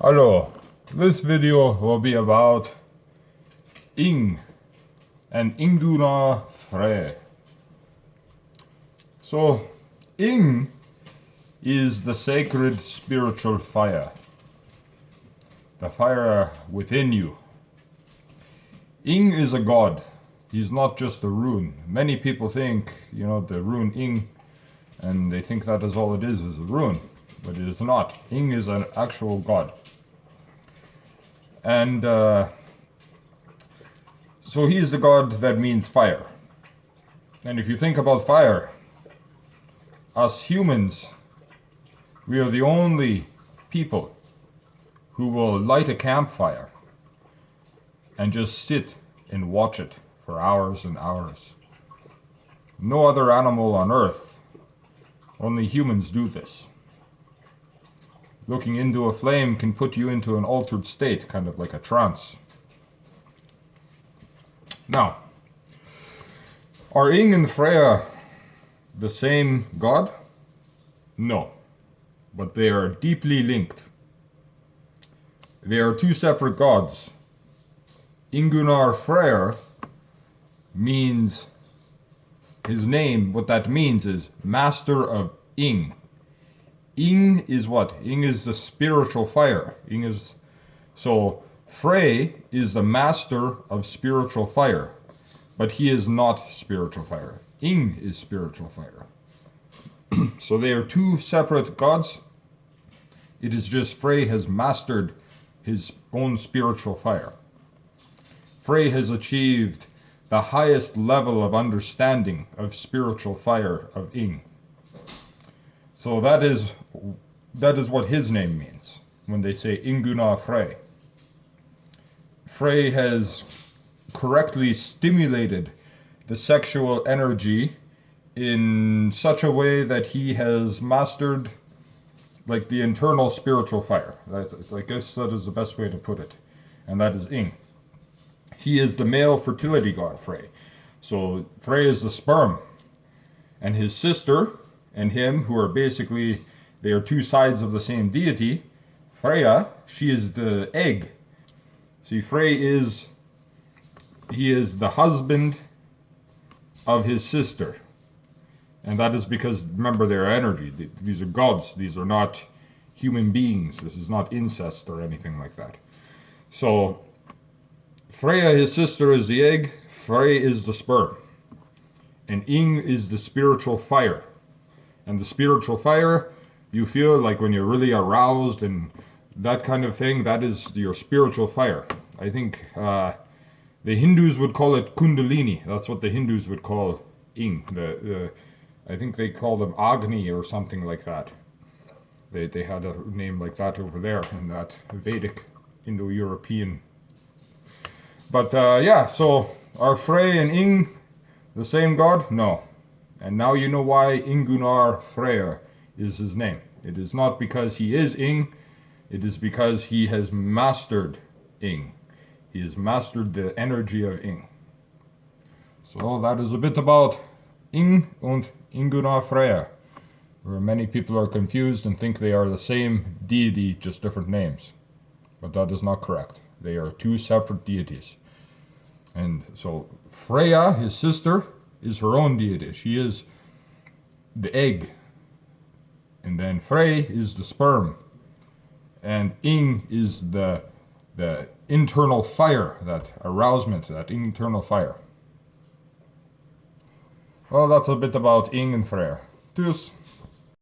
Hello, this video will be about Ing and Ingunar Freyr. So, Ing is the sacred spiritual fire, the fire within you. Ing is a god. He's not just a rune. Many people think, the rune Ing, and they think that is all it is a rune, but it is not. Ing is an actual god. And so he is the god that means fire. And if you think about fire, us humans, we are the only people who will light a campfire and just sit and watch it for hours and hours. No other animal on earth, only humans do this. Looking into a flame can put you into an altered state, kind of like a trance. Now, are Ing and Freyr the same god? No, but they are deeply linked. They are two separate gods. Ingunar Freyr means, his name, what that means is Master of Ing. Ing is what? Ing is the spiritual fire. So Frey is the master of spiritual fire, but he is not spiritual fire. Ing is spiritual fire. So they are two separate gods. It is just Frey has mastered his own spiritual fire. Frey has achieved the highest level of understanding of spiritual fire of Ing. So that is what his name means when they say Ingunar Freyr. Frey has correctly stimulated the sexual energy in such a way that he has mastered like the internal spiritual fire. I guess that is the best way to put it. And that is Ing. He is the male fertility god, Frey. So Frey is the sperm. And his sister and him, who are basically, they are two sides of the same deity. Freya, she is the egg. See, he is the husband of his sister. And that is because, remember, their energy. These are gods. These are not human beings. This is not incest or anything like that. So, Freya, his sister, is the egg. Frey is the sperm. And Ing is the spiritual fire. And the spiritual fire, you feel like when you're really aroused and that kind of thing, that is your spiritual fire. I think the Hindus would call it Kundalini. That's what the Hindus would call Ing. I think they call them Agni or something like that. They had a name like that over there in that Vedic Indo-European. But so are Frey and Ing the same god? No. And now you know why Ingunar Freyr is his name. It is not because he is Ing, it is because he has mastered Ing. He has mastered the energy of Ing. So that is a bit about Ing and Ingunar Freyr, where many people are confused and think they are the same deity, just different names. But that is not correct. They are two separate deities. And so Freya, his sister, is her own deity. She is the egg. And then Frey is the sperm. And Ing is the internal fire, that arousement, that internal fire. Well, that's a bit about Ing and Freyr. Tschüss.